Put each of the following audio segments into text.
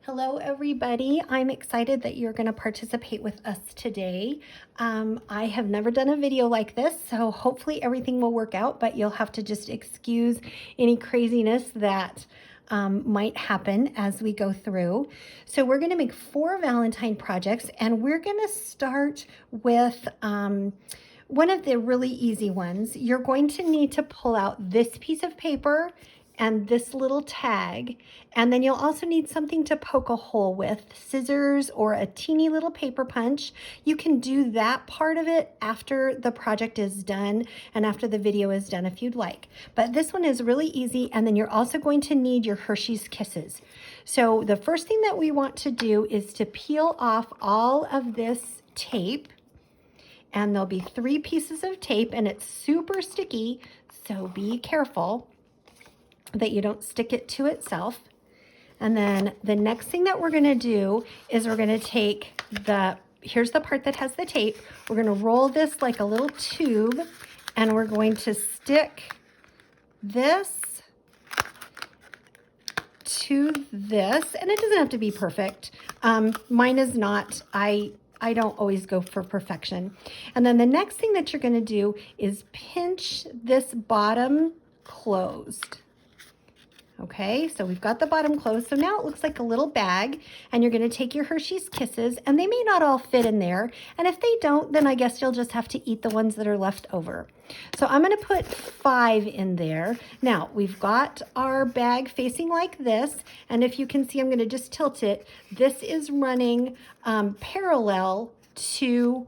Hello, everybody. I'm excited that you're going to participate with us today. I have never done a video like this, so hopefully everything will work out, but you'll have to just excuse any craziness that might happen as we go through. So we're going to make 4 Valentine projects, and we're going to start with one of the really easy ones. You're going to need to pull out this piece of paper and this little tag, and then you'll also need something to poke a hole with, scissors or a teeny little paper punch. You can do that part of it after the project is done and after the video is done if you'd like. But this one is really easy, and then you're also going to need your Hershey's Kisses. So the first thing that we want to do is to peel off all of this tape, and there'll be 3 pieces of tape, and it's super sticky, so be careful that you don't stick it to itself. And then the next thing that we're going to do is we're going to take here's the part that has the tape. We're going to roll this like a little tube, and we're going to stick this to this, and it doesn't have to be perfect. Mine is not. I don't always go for perfection. And then the next thing that you're going to do is pinch this bottom closed. Okay, so we've got the bottom closed. So now it looks like a little bag, and you're going to take your Hershey's Kisses, and they may not all fit in there. And if they don't, then I guess you'll just have to eat the ones that are left over. So I'm going to put 5 in there. Now we've got our bag facing like this, and if you can see, I'm going to just tilt it. This is running parallel to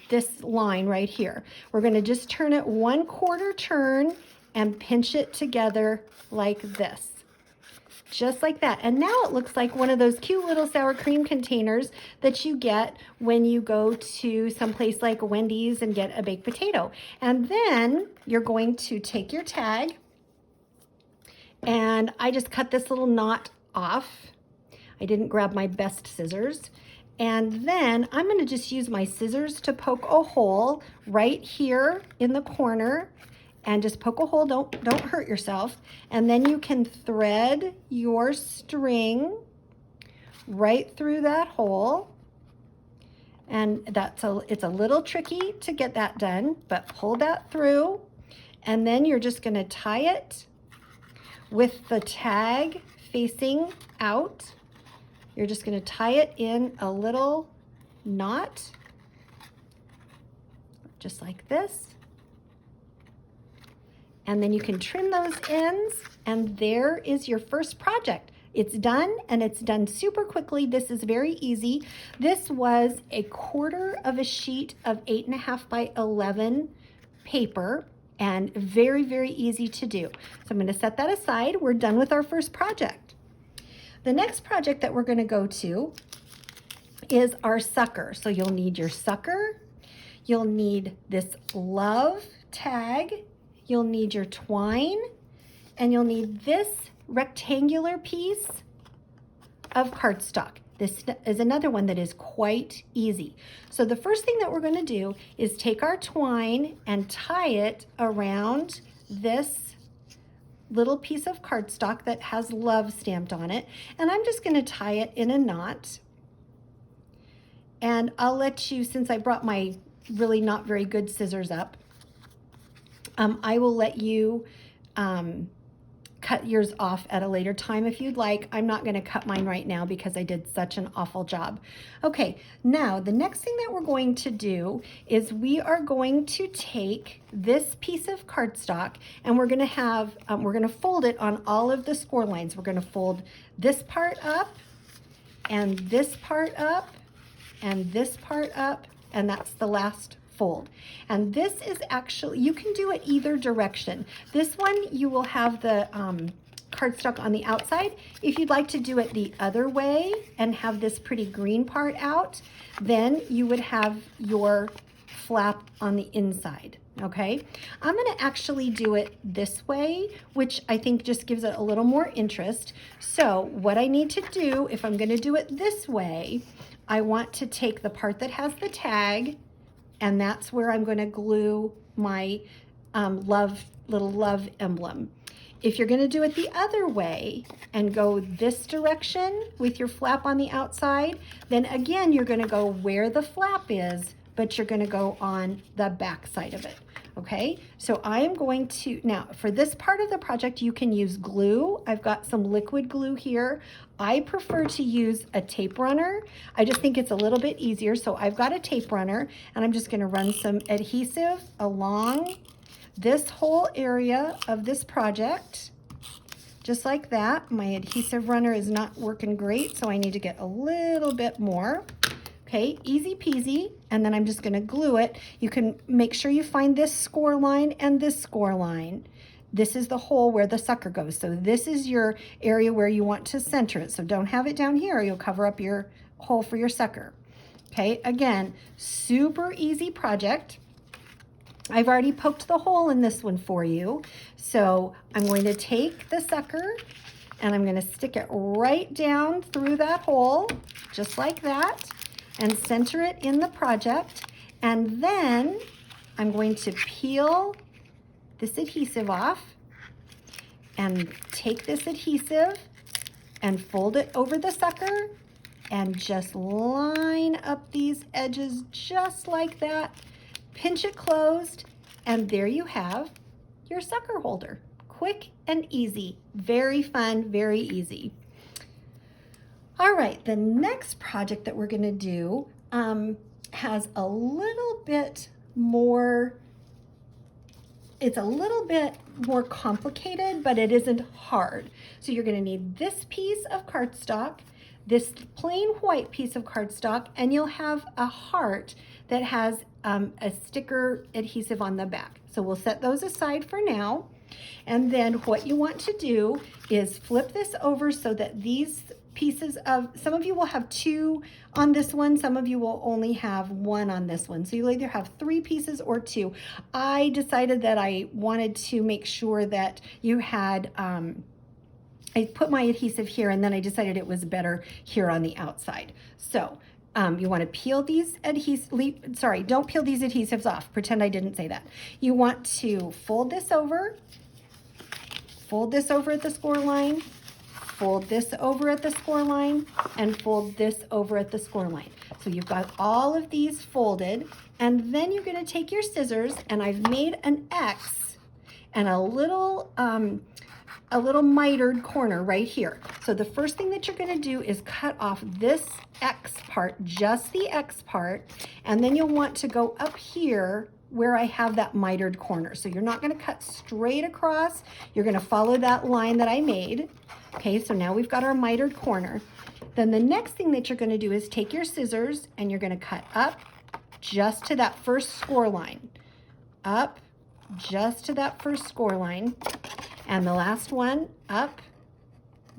this line right here. We're going to just turn it 1/4 turn and pinch it together like this, just like that. And now it looks like one of those cute little sour cream containers that you get when you go to someplace like Wendy's and get a baked potato. And then you're going to take your tag, and I just cut this little knot off. I didn't grab my best scissors. And then I'm going to just use my scissors to poke a hole right here in the corner, and just poke a hole, don't hurt yourself. And then you can thread your string right through that hole. And it's a little tricky to get that done, but pull that through. And then you're just going to tie it with the tag facing out. You're just going to tie it in a little knot, just like this. And then you can trim those ends, and there is your first project. It's done, and it's done super quickly. This is very easy. This was 1/4 of a sheet of 8.5 by 11 paper, and very, very easy to do. So I'm going to set that aside. We're done with our first project. The next project that we're going to go to is our sucker. So you'll need your sucker. You'll need this love tag. You'll need your twine, and you'll need this rectangular piece of cardstock. This is another one that is quite easy. So the first thing that we're going to do is take our twine and tie it around this little piece of cardstock that has love stamped on it. And I'm just going to tie it in a knot. And I'll let you, since I brought my really not very good scissors up, I will let you cut yours off at a later time if you'd like. I'm not going to cut mine right now because I did such an awful job. Okay, now the next thing that we're going to do is we are going to take this piece of cardstock, and we're going to fold it on all of the score lines. We're going to fold this part up, and this part up, and this part up, and that's the last fold. And this is actually, you can do it either direction. This one, you will have the cardstock on the outside. If you'd like to do it the other way and have this pretty green part out, then you would have your flap on the inside. Okay, I'm going to actually do it this way, which I think just gives it a little more interest. So what I need to do, if I'm going to do it this way, I want to take the part that has the tag, and that's where I'm going to glue my little love emblem. if you're going to do it the other way and go this direction with your flap on the outside, then again, you're going to go where the flap is, but you're going to go on the back side of it. Okay, so I am going to, now for this part of the project, you can use glue. I've got some liquid glue here. I prefer to use a tape runner. I just think it's a little bit easier. So I've got a tape runner, and I'm just going to run some adhesive along this whole area of this project, just like that. My adhesive runner is not working great, so I need to get a little bit more. Okay, easy peasy, and then I'm just going to glue it. You can make sure you find this score line and this score line. This is the hole where the sucker goes. So this is your area where you want to center it. So don't have it down here, or you'll cover up your hole for your sucker. Okay, again, super easy project. I've already poked the hole in this one for you. So I'm going to take the sucker and I'm going to stick it right down through that hole, just like that, and center it in the project. And then I'm going to peel this adhesive off and take this adhesive and fold it over the sucker and just line up these edges just like that. Pinch it closed, and there you have your sucker holder. Quick and easy, very fun, very easy. All right, the next project that we're going to do has a little bit more, it's a little bit more complicated, but it isn't hard. So you're going to need this piece of cardstock, this plain white piece of cardstock, and you'll have a heart that has a sticker adhesive on the back. So we'll set those aside for now. And then what you want to do is flip this over so that these pieces of, some of you will have 2 on this one, some of you will only have 1 on this one. So you'll either have 3 pieces or 2. I decided that I wanted to make sure that you had, I put my adhesive here, and then I decided it was better here on the outside. So you want to peel these don't peel these adhesives off. Pretend I didn't say that. You want to fold this over at the score line, fold this over at the score line, and fold this over at the score line. So you've got all of these folded, and then you're going to take your scissors, and I've made an X and a little mitered corner right here. So the first thing that you're going to do is cut off this X part, just the X part, and then you'll want to go up here where I have that mitered corner. So you're not going to cut straight across. You're going to follow that line that I made. Okay, so now we've got our mitered corner. Then the next thing that you're going to do is take your scissors and you're going to cut up just to that first score line. Up just to that first score line. And the last one up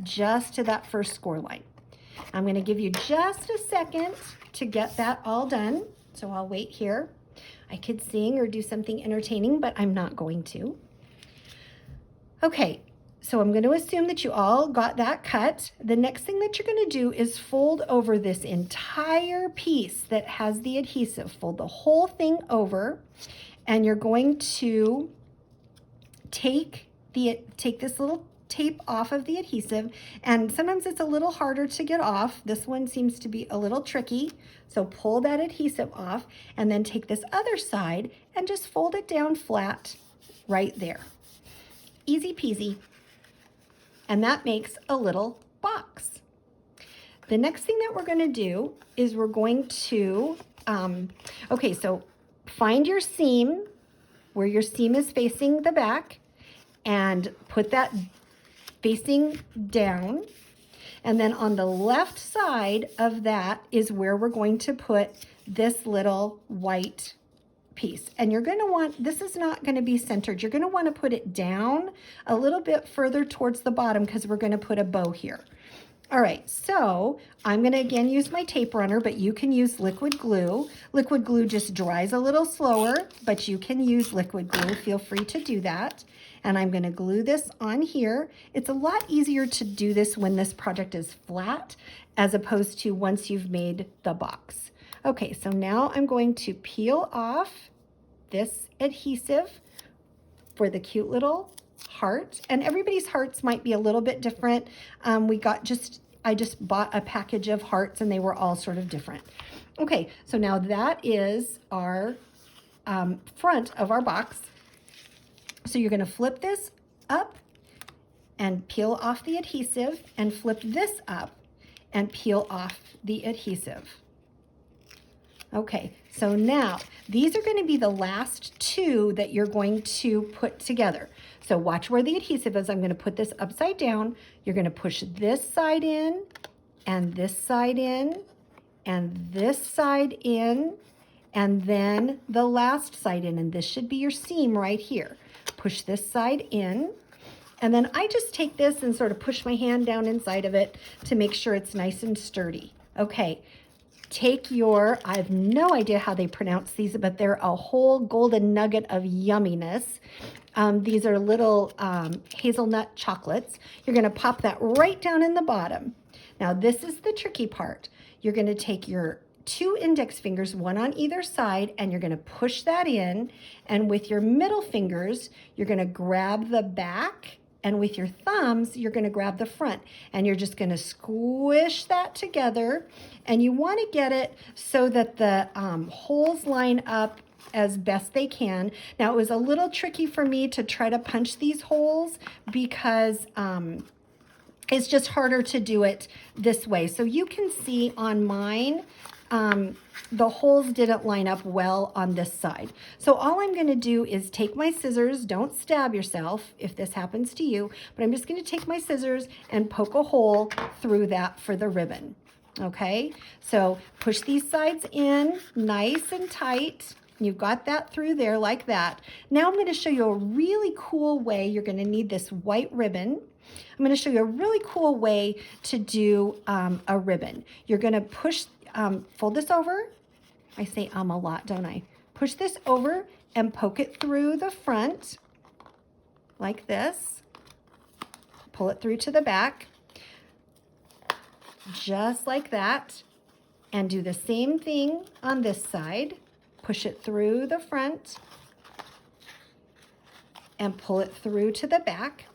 just to that first score line. I'm going to give you just a second to get that all done. So I'll wait here. I could sing or do something entertaining, but I'm not going to. Okay, so I'm going to assume that you all got that cut. The next thing that you're going to do is fold over this entire piece that has the adhesive. Fold the whole thing over, and you're going to take this little tape off of the adhesive, and sometimes it's a little harder to get off. This one seems to be a little tricky, so pull that adhesive off and then take this other side and just fold it down flat right there. Easy peasy. And that makes a little box. The next thing that we're going to do is we're going to, okay, so find your seam where your seam is facing the back and put that facing down. And then on the left side of that is where we're going to put this little white piece. And you're going to want, this is not going to be centered. You're going to want to put it down a little bit further towards the bottom because we're going to put a bow here. All right, so I'm going to again use my tape runner, but you can use liquid glue. Liquid glue just dries a little slower, but you can use liquid glue. Feel free to do that. And I'm going to glue this on here. It's a lot easier to do this when this project is flat as opposed to once you've made the box. Okay, so now I'm going to peel off this adhesive for the cute little heart, and everybody's hearts might be a little bit different. I just bought a package of hearts and they were all sort of different. Okay, so now that is our front of our box. So you're going to flip this up and peel off the adhesive, and flip this up and peel off the adhesive. Okay, so now these are going to be the last two that you're going to put together. So watch where the adhesive is. I'm going to put this upside down. You're going to push this side in, and this side in, and this side in, and then the last side in, and this should be your seam right here. Push this side in, and then I just take this and sort of push my hand down inside of it to make sure it's nice and sturdy. Okay, take your, I have no idea how they pronounce these, but they're a whole golden nugget of yumminess. These are little hazelnut chocolates. You're going to pop that right down in the bottom. Now this is the tricky part. You're going to take your 2 index fingers, one on either side, and you're going to push that in, and with your middle fingers you're going to grab the back, and with your thumbs you're going to grab the front, and you're just going to squish that together, and you want to get it so that the holes line up as best they can. Now it was a little tricky for me to try to punch these holes because it's just harder to do it this way. So you can see on mine, the holes didn't line up well on this side. So all I'm going to do is take my scissors. Don't stab yourself if this happens to you, but I'm just going to take my scissors and poke a hole through that for the ribbon. Okay, so push these sides in nice and tight. You've got that through there like that. Now I'm going to show you a really cool way. You're going to need this white ribbon. I'm going to show you a really cool way to do a ribbon. You're going to push, fold this over. I say a lot, don't I? Push this over and poke it through the front like this. Pull it through to the back, just like that. And do the same thing on this side. Push it through the front and pull it through to the back.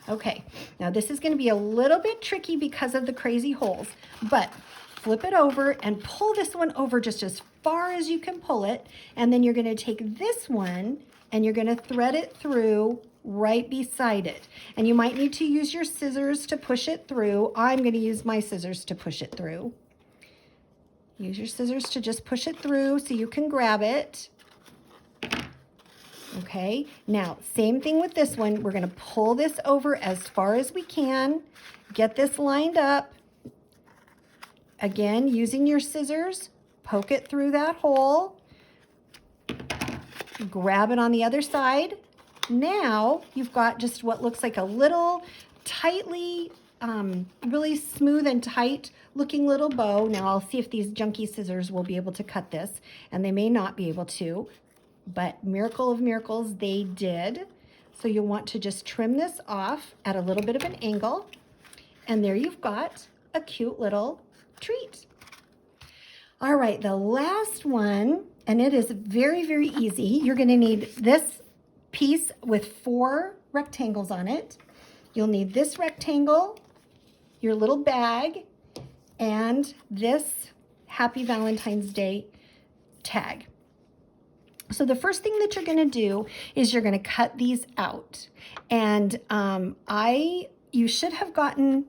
Okay, now this is going to be a little bit tricky because of the crazy holes, but flip it over and pull this one over just as far as you can pull it, and then you're going to take this one and you're going to thread it through right beside it. And you might need to use your scissors to push it through. I'm going to use my scissors to push it through. Use your scissors to just push it through so you can grab it. Okay, now same thing with this one. We're going to pull this over as far as we can, get this lined up. Again, using your scissors, poke it through that hole, grab it on the other side. Now you've got just what looks like a little tightly, really smooth and tight looking little bow. Now I'll see if these junky scissors will be able to cut this, and they may not be able to. But miracle of miracles, they did. So you'll want to just trim this off at a little bit of an angle. And there you've got a cute little treat. All right, the last one, and it is very, very easy. You're going to need this piece with 4 rectangles on it. You'll need this rectangle, your little bag, and this Happy Valentine's Day tag. So the first thing that you're going to do is you're going to cut these out. And you should have gotten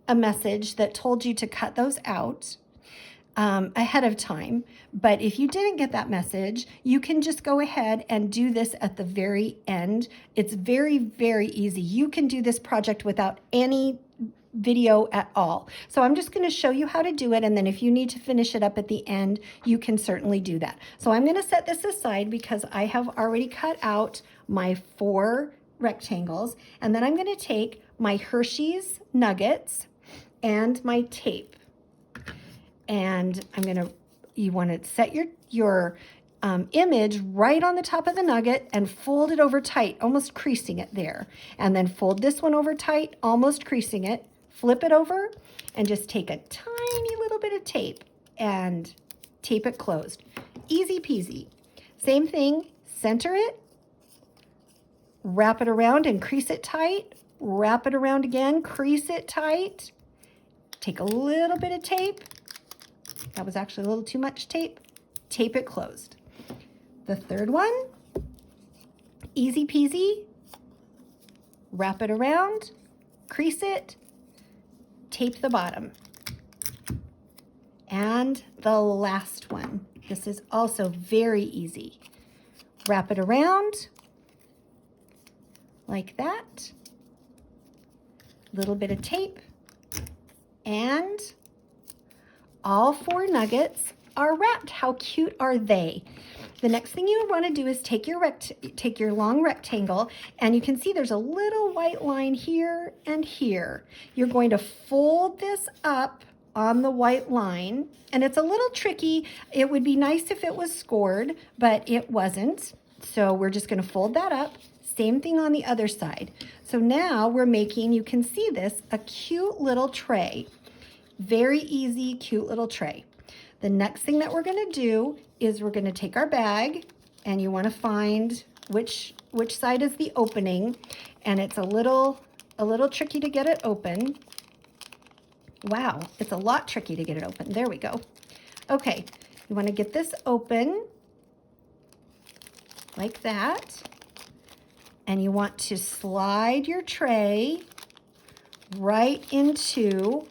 a message that told you to cut those out ahead of time. But if you didn't get that message, you can just go ahead and do this at the very end. It's very, very easy. You can do this project without any video at all. So I'm just going to show you how to do it, and then if you need to finish it up at the end, you can certainly do that. So I'm going to set this aside because I have already cut out my 4 rectangles, and then I'm going to take my Hershey's nuggets and my tape, and you want to set your image right on the top of the nugget and fold it over tight, almost creasing it there, and then fold this one over tight, almost creasing it. Flip it over and just take a tiny little bit of tape and tape it closed. Easy peasy. Same thing, center it wrap it around and crease it tight, wrap it around again, crease it tight, take a little bit of tape. That was actually a little too much tape. Tape it closed. The third one, easy peasy, wrap it around, crease it, tape the bottom. And the last one, this is also very easy. Wrap it around like that, little bit of tape, and all 4 nuggets are wrapped. How cute are they? The next thing you want to do is take your long rectangle, and you can see there's a little white line here and here. You're going to fold this up on the white line, and it's a little tricky. It would be nice if it was scored, but it wasn't. So we're just going to fold that up. Same thing on the other side. So now we're making, you can see this, a cute little tray. Very easy, cute little tray. The next thing that we're going to do is we're going to take our bag, and you want to find which side is the opening, and it's a little tricky to get it open. Wow, it's a lot tricky to get it open. There we go. Okay, you want to get this open like that, and you want to slide your tray right into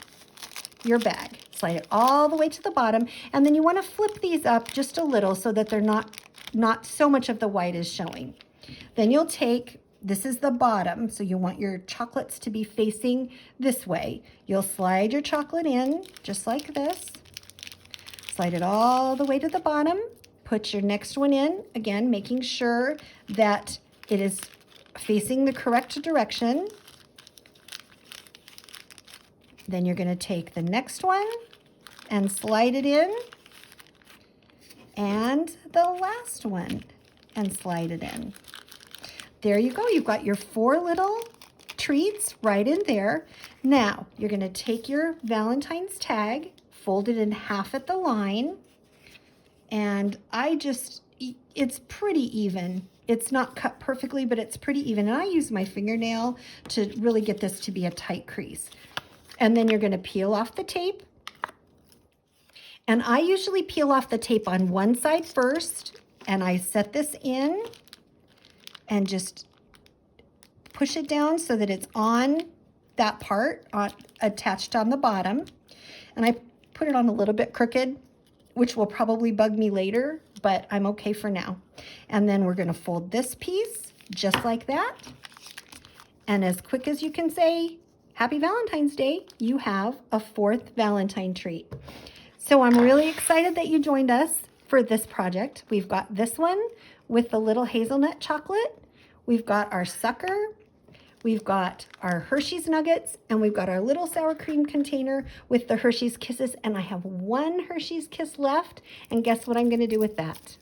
your bag. Slide it all the way to the bottom, and then you want to flip these up just a little so that they're not so much of the white is showing. Then you'll take, this is the bottom, so you want your chocolates to be facing this way. You'll slide your chocolate in just like this. Slide it all the way to the bottom. Put your next one in, again, making sure that it is facing the correct direction. Then you're going to take the next one and slide it in, and the last one and slide it in. There you go. You've got your 4 little treats right in there. Now you're going to take your Valentine's tag, fold it in half at the line, and it's pretty even. It's not cut perfectly, but it's pretty even. And I use my fingernail to really get this to be a tight crease. And then you're going to peel off the tape. And I usually peel off the tape on one side first, and I set this in and just push it down so that it's on that part attached on the bottom. And I put it on a little bit crooked, which will probably bug me later, but I'm okay for now. And then we're going to fold this piece just like that. And as quick as you can say, Happy Valentine's Day, you have a 4th Valentine treat. So I'm really excited that you joined us for this project. We've got this one with the little hazelnut chocolate. We've got our sucker. We've got our Hershey's Nuggets, and we've got our little sour cream container with the Hershey's Kisses, and I have 1 Hershey's Kiss left, and guess what I'm going to do with that?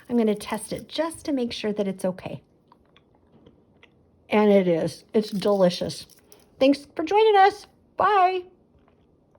I'm going to test it just to make sure that it's okay. And it is. It's delicious. Thanks for joining us. Bye.